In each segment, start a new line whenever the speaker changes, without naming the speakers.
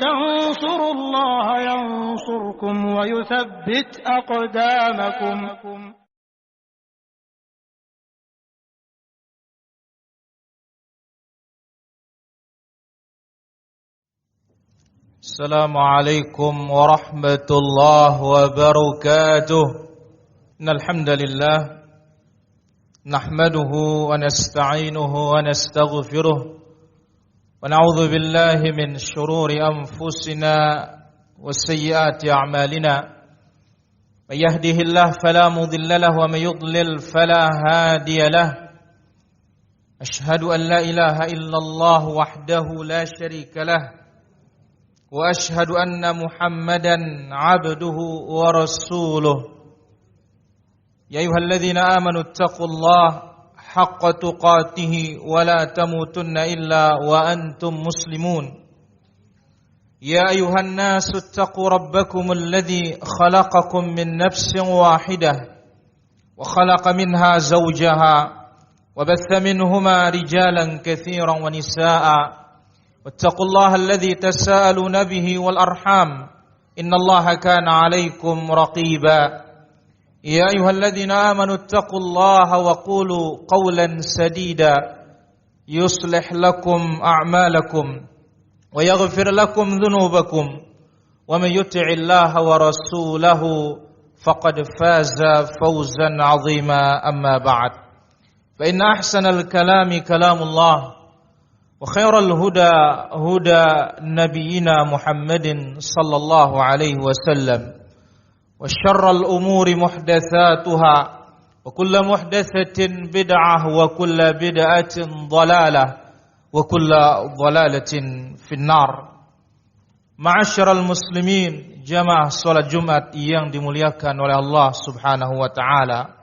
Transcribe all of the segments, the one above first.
تنصروا الله ينصركم ويثبت أقدامكم.
Assalamualaikum warahmatullahi wabarakatuh. Innal hamdalillah nahmaduhu wa nasta'inuhu wa nastaghfiruh wa na'udzu billahi min shururi anfusina wa sayyiati a'malina. May yahdihillahu fala mudilla lahu wa may yudlil fala hadiya lahu. Ashhadu an la ilaha illallah wahdahu la syarika lahu wa ashhadu anna Muhammadan abduhu wa rasuluh. Ya ayyuhalladzina amanu taqullaha haqqa tuqatih wa la tamutunna illa wa antum muslimun. Ya ayyuhan nasu taqu rabbakumul ladzi khalaqakum min nafsin wahidah wa khalaqa minha zawjaha wa batha minhuma rijalan katsiran wa nisaa'a. واتقوا الله الذي تساءلون به والأرحام إن الله كان عليكم رقيبا يا أيها الذين آمنوا اتقوا الله وقولوا قولا سديدا يصلح لكم أعمالكم ويغفر لكم ذنوبكم ومن يطع الله ورسوله فقد فاز فوزا عظيما أما بعد فإن أحسن الكلام كلام الله وخير الهدى هدى نبينا محمد صلى الله عليه وسلم وشر الأمور محدثاتها وكل محدثة بدعة وكل بدعة ضلالة وكل ضلالة في النار. Ma'asyiral muslimin, jamaah salat Jumat yang dimuliakan oleh Allah Subhanahu wa taala.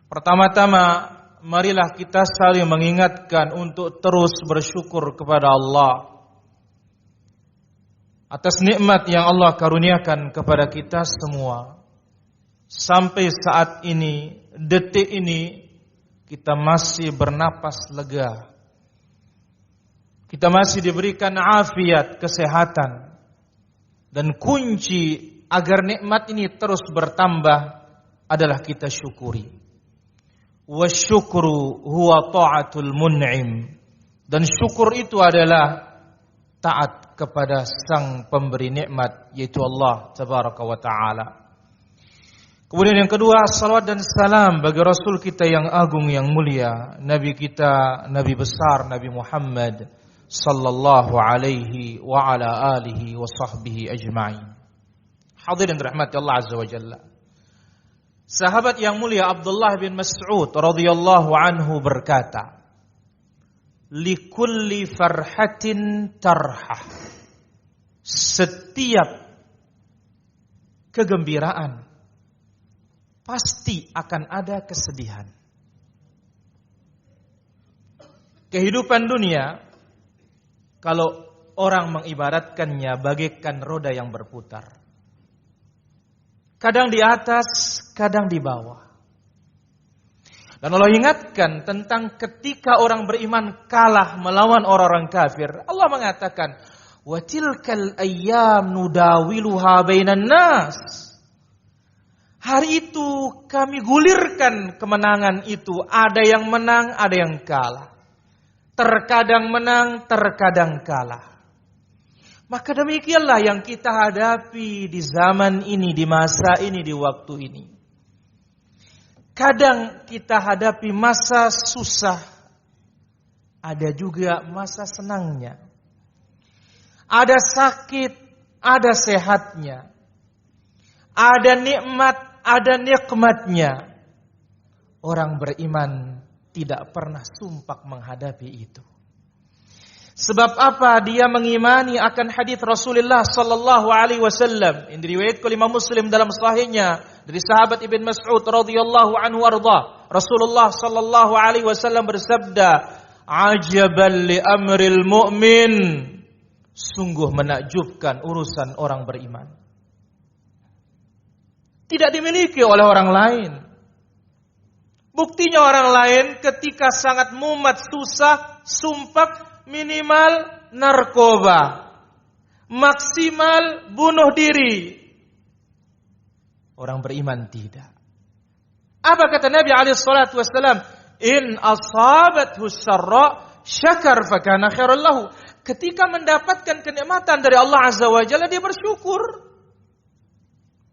Pertama-tama marilah kita saling mengingatkan untuk terus bersyukur kepada Allah atas nikmat yang Allah karuniakan kepada kita semua. Sampai saat ini, detik ini, kita masih bernapas lega. Kita masih diberikan afiat, kesehatan. Dan kunci agar nikmat ini terus bertambah adalah kita syukuri. Wasyukru huwa ta'atul mun'im. Dan syukur itu adalah taat kepada sang pemberi nikmat, yaitu Allah tabaraka wa ta'ala. Kemudian yang kedua, salawat dan salam bagi Rasul kita yang agung yang mulia, Nabi kita, Nabi besar, Nabi Muhammad sallallahu alaihi wa ala alihi wa sahbihi ajma'in. Hadirin rahmati Allah azza wa jalla. Sahabat yang mulia Abdullah bin Mas'ud radhiyallahu anhu berkata, "Likulli farhatin tarhah." Setiap kegembiraan pasti akan ada kesedihan. Kehidupan dunia, kalau orang mengibaratkannya bagaikan roda yang berputar. Kadang di atas, kadang di bawah. Dan Allah ingatkan tentang ketika orang beriman kalah melawan orang-orang kafir. Allah mengatakan, "Wa tilkal ayyam nudawiluha bainan nas." Hari itu kami gulirkan kemenangan itu. Ada yang menang, ada yang kalah. Terkadang menang, terkadang kalah. Maka demikianlah yang kita hadapi di zaman ini, di masa ini, di waktu ini. Kadang kita hadapi masa susah, ada juga masa senangnya. Ada sakit, ada sehatnya. Ada nikmat, ada nikmatnya. Orang beriman tidak pernah sumpah menghadapi itu. Sebab apa? Dia mengimani akan hadis Rasulullah sallallahu alaihi wasallam yang diriwayatkan oleh Imam Muslim dalam sahihnya dari sahabat Ibn Mas'ud radhiyallahu anhu arda. Rasulullah sallallahu alaihi wasallam bersabda, "Ajaban li amril mu'min." Sungguh menakjubkan urusan orang beriman. Tidak dimiliki oleh orang lain. Buktinya orang lain ketika sangat mumet, susah, sumpah, minimal narkoba. maksimal bunuh diri. Orang beriman tidak. Apa kata Nabi alaihi salatu wasallam? In asabathu syarra syakar fakana khairan lahu. Ketika mendapatkan kenikmatan dari Allah Azza wa Jalla, dia bersyukur.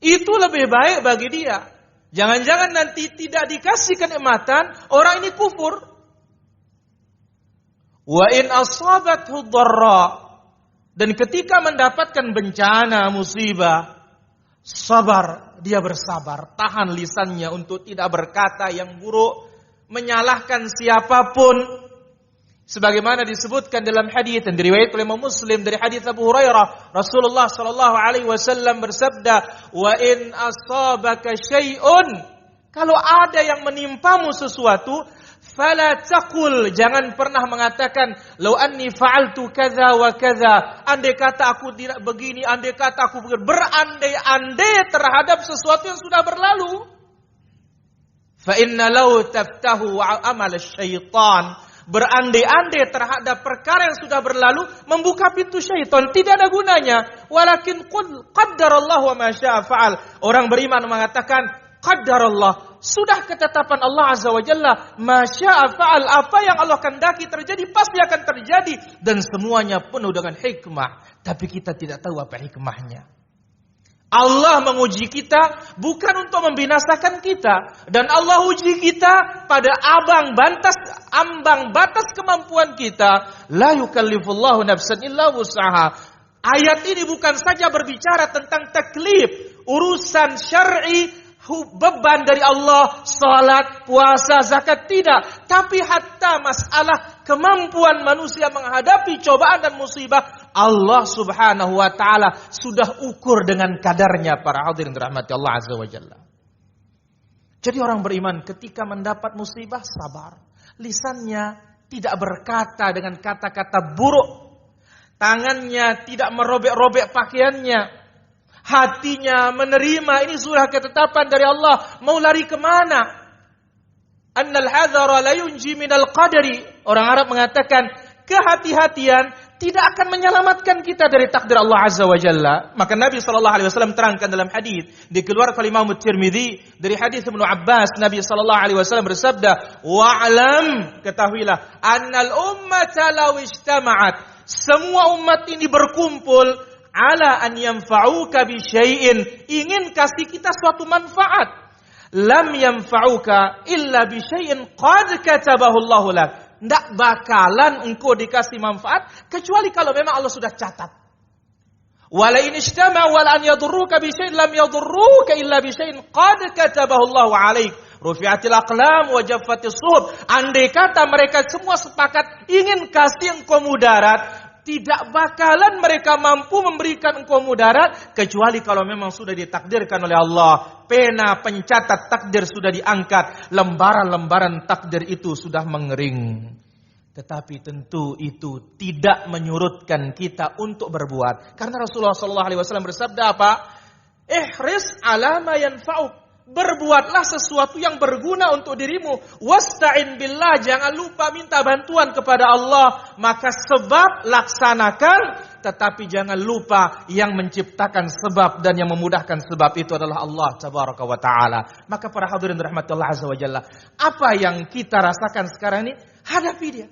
Itu lebih baik bagi dia. Jangan-jangan nanti tidak dikasih kenikmatan, orang ini kufur. Wa in asabathu dharra. Dan ketika mendapatkan bencana, musibah, sabar, dia bersabar, tahan lisannya untuk tidak berkata yang buruk, menyalahkan siapapun. Sebagaimana disebutkan dalam hadis yang diriwayatkan oleh Imam Muslim dari hadis Abu Hurairah, Rasulullah sallallahu alaihi wasallam bersabda, "Wa in asabaka syai'un," kalau ada yang menimpamu sesuatu, fala taqul, jangan pernah mengatakan, "Lau anni fa'altu kadza wa kadza," andai kata aku tidak begini, andai kata aku begini, berandai-andai terhadap sesuatu yang sudah berlalu. Fa inna lau taftahu amal syaitan, berandai-andai terhadap perkara yang sudah berlalu membuka pintu syaitan, tidak ada gunanya. Walakin qul qaddarallahu wa ma syaa fa'al. Orang beriman mengatakan qaddarallah, sudah ketetapan Allah Azza wa Jalla, ma syaa fa'al, apa yang Allah kehendaki terjadi pasti akan terjadi, dan semuanya penuh dengan hikmah. Tapi kita tidak tahu apa hikmahnya. Allah menguji kita bukan untuk membinasakan kita, dan Allah uji kita pada ambang batas kemampuan kita. La yukallifullahu nafsan illa wus'aha. Ayat ini bukan saja berbicara tentang taklif, urusan syar'i, beban dari Allah, salat, puasa, zakat, tidak. Tapi hatta masalah kemampuan manusia menghadapi cobaan dan musibah, Allah subhanahu wa ta'ala sudah ukur dengan kadarnya, para hadirin dirahmati Allah Azza wa Jalla. Jadi orang beriman ketika mendapat musibah sabar. Lisannya tidak berkata dengan kata-kata buruk. Tangannya tidak merobek-robek pakaiannya. Hatinya menerima, ini sudah ketetapan dari Allah. Mau lari kemana? Annal hadhara la yunji minal qadari. Orang Arab mengatakan, kehati-hatian tidak akan menyelamatkan kita dari takdir Allah Azza wa Jalla. Maka Nabi SAW terangkan dalam hadis dikeluarkan oleh Imam Tirmidzi dari hadis Ibnu Abbas, Nabi SAW bersabda, "Wa'lam," ketahuilah, "annal ummata law ijtama'at," semua umat ini berkumpul, "ala an yanfa'uka bi syai'in," ingin kasih kita suatu manfaat, "lam yanfa'uka illa bi syai'in qad katabahu Allahu lak." Tidak bakalan engkau dikasih manfaat kecuali kalau memang Allah sudah catat. Wala in ijtama wala an yadurruka bi syai'in lam yadurruka illa bi syai'in qad katabahu Allahu 'alaik. Rufi'atil aqlam wa jaffatis suhuf. Andai kata mereka semua sepakat ingin kasih engkau mudarat, tidak bakalan mereka mampu memberikan engkau mudarat kecuali kalau memang sudah ditakdirkan oleh Allah. Pena pencatat takdir sudah diangkat, lembaran-lembaran takdir itu sudah mengering. Tetapi tentu itu tidak menyurutkan kita untuk berbuat. Karena Rasulullah SAW bersabda apa? Ihris ala ma yanfa'uk. Berbuatlah sesuatu yang berguna untuk dirimu. Wasta'in billah, jangan lupa minta bantuan kepada Allah. Maka sebab laksanakan, tetapi jangan lupa yang menciptakan sebab dan yang memudahkan sebab itu adalah Allah tabaraka wa ta'ala. Maka para hadirin rahmatullah azza wa jalla, apa yang kita rasakan sekarang ini, hadapi dia.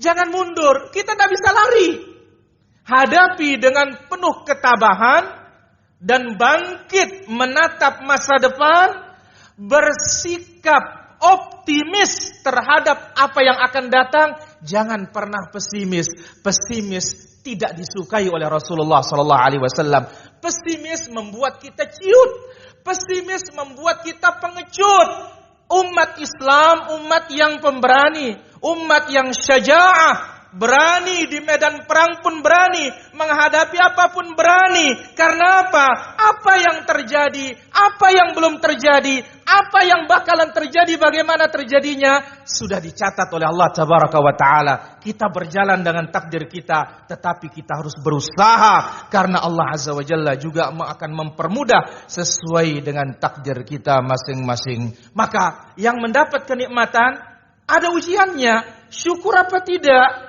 Jangan mundur, kita tidak bisa lari. Hadapi dengan penuh ketabahan dan bangkit menatap masa depan, bersikap optimis terhadap apa yang akan datang. Jangan pernah pesimis. Pesimis tidak disukai oleh Rasulullah sallallahu alaihi wasallam. Pesimis membuat kita ciut. Pesimis membuat kita pengecut. Umat Islam, umat yang pemberani, umat yang syaja'ah, berani di medan perang pun berani, menghadapi apapun berani. Karena apa? Apa yang terjadi, apa yang belum terjadi, apa yang bakalan terjadi, bagaimana terjadinya, sudah dicatat oleh Allah tabaraka wa ta'ala. Kita berjalan dengan takdir kita, tetapi kita harus berusaha, karena Allah azza wa jalla juga akan mempermudah sesuai dengan takdir kita masing-masing. Maka yang mendapat kenikmatan ada ujiannya, syukur apa tidak?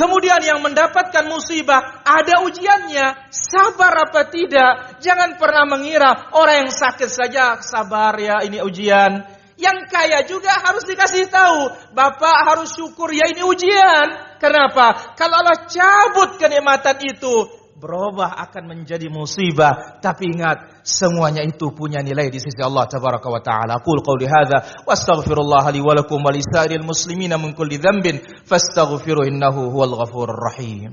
Kemudian yang mendapatkan musibah, ada ujiannya. Sabar apa tidak? Jangan pernah mengira orang yang sakit saja sabar ya, ini ujian. Yang kaya juga harus dikasih tahu. Bapak harus syukur ya, ini ujian. Kenapa? Kalau Allah cabut kenikmatan itu, berubah akan menjadi musibah. Tapi ingat, semuanya itu punya nilai di sisi Allah tabaraka wa ta'ala. Qul qawli hadza wastaghfirullah li wa lakum wa lisairil muslimina min kulli dhanbin fastaghfiruhu innahu huwal ghafurur rahim.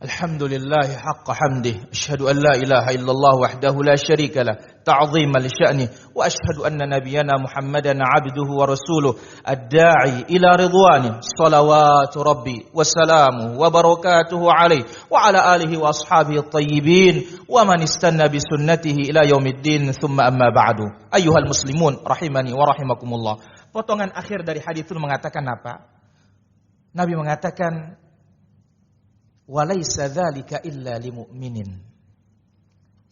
Alhamdulillah haqqa hamdih, asyhadu an la ilaha illallah wahdahu la syarika lah, ta'ziman li sya'nih, wa asyhadu anna nabiyyana Muhammadan 'abduhu wa rasuluh, ad-da'i ila ridwanih, salawatu rabbi wa salamuhu wa barakatuhu alaihi wa ala alihi wa ashabihi at-tayyibin wa man istanna bi sunnatihi ila yaumiddin, thumma amma ba'du. Ayyuhal muslimun rahimani wa rahimakumullah. Potongan akhir dari hadis itu mengatakan apa? Nabi mengatakan, walaysa dzalika illa limu'minin.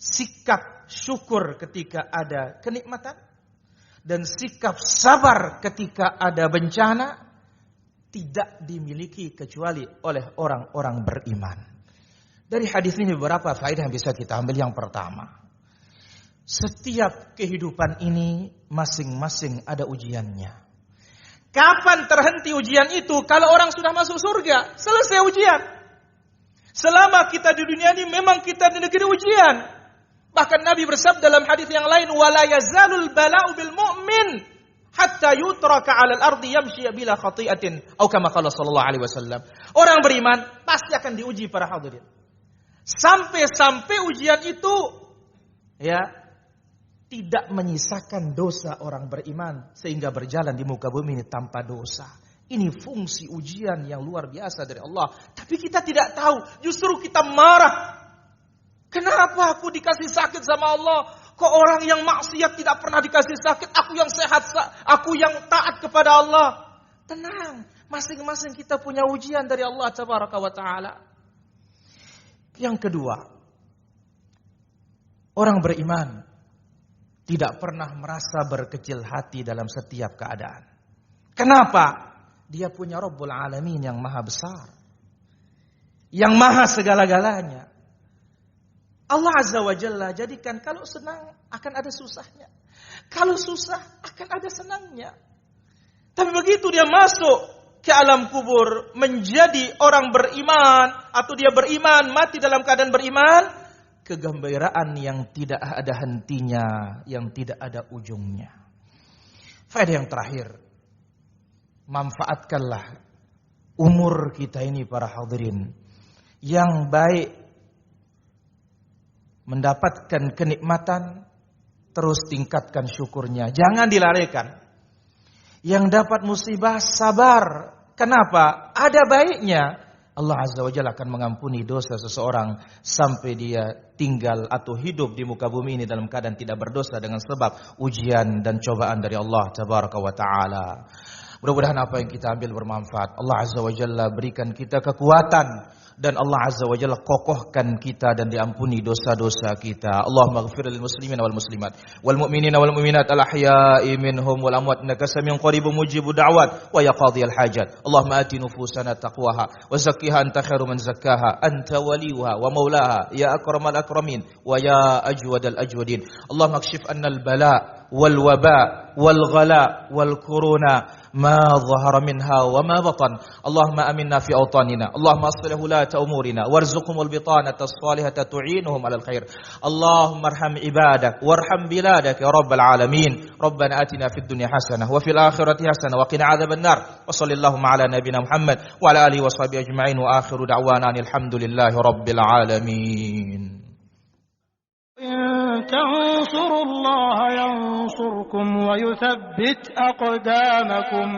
Sikap syukur ketika ada kenikmatan dan sikap sabar ketika ada bencana tidak dimiliki kecuali oleh orang-orang beriman. Dari hadis ini beberapa faedah yang bisa kita ambil. Yang pertama, setiap kehidupan ini masing-masing ada ujiannya. Kapan terhenti ujian itu? Kalau orang sudah masuk surga, selesai ujian. Selama kita di dunia ini memang kita di negeri ujian. Bahkan Nabi bersabda dalam hadis yang lain, wala yazalul bala'u bil mu'min hatta yutraka 'alal ardi yamshi bila khati'atin, atau kama qala sallallahu alaihi wasallam. Orang beriman pasti akan diuji para hadirin. Sampai ujian itu ya tidak menyisakan dosa orang beriman sehingga berjalan di muka bumi ini tanpa dosa. Ini fungsi ujian yang luar biasa dari Allah. Tapi kita tidak tahu. Justru kita marah. Kenapa aku dikasih sakit sama Allah? Kok orang yang maksiat tidak pernah dikasih sakit? Aku yang sehat, aku yang taat kepada Allah. Tenang. Masing-masing kita punya ujian dari Allah tabaraka wa ta'ala. Yang kedua, orang beriman tidak pernah merasa berkecil hati dalam setiap keadaan. Kenapa? Dia punya Rabbul Alamin yang maha besar, yang maha segala-galanya. Allah Azza wa Jalla jadikan kalau senang akan ada susahnya, kalau susah akan ada senangnya. Tapi begitu dia masuk ke alam kubur menjadi orang beriman, atau dia beriman mati dalam keadaan beriman, kegembiraan yang tidak ada hentinya, yang tidak ada ujungnya. Faedah yang terakhir, manfaatkanlah umur kita ini para hadirin. Yang baik mendapatkan kenikmatan, terus tingkatkan syukurnya, jangan dilarikan. Yang dapat musibah, sabar. Kenapa? Ada baiknya. Allah Azza wa Jalla akan mengampuni dosa seseorang sampai dia tinggal atau hidup di muka bumi ini dalam keadaan tidak berdosa dengan sebab ujian dan cobaan dari Allah tabaraka wa ta'ala. Mudah-mudahan apa yang kita ambil bermanfaat. Allah Azza wa Jalla berikan kita kekuatan, dan Allah Azza wa Jalla kokohkan kita dan diampuni dosa-dosa kita. Allahumma ighfir lil muslimin wal muslimat wal mu'minina wal mu'minat al ahya'i minhum wal amwat innaka samiun qaribun mujibud da'wat wa ya qadhiyal hajat. Allahumma ati nufusana taqwaha wa zakkiha anta khairu man zakkaha anta waliyuha wa maulaha ya akramal akramin wa ya ajwadal ajwadin. Allahumma akshif anna al bala wal waba wal ghala wal kuruna ما ظهر منها وما بطن. اللهم آمنا في أوطاننا. اللهم أصلح ولاة أمورنا وارزقهم البطانة الصالحة تعينهم على الخير. اللهم ارحم عبادك وارحم بلادك يا رب العالمين. ربنا آتنا في الدنيا حسنة وفي الآخرة حسنة وقنا عذاب النار. وصلى اللهم على نبينا محمد وعلى آله وصحبه أجمعين. وآخر دعوانا الحمد لله رب العالمين.
تنصروا الله ينصركم ويثبت أقدامكم.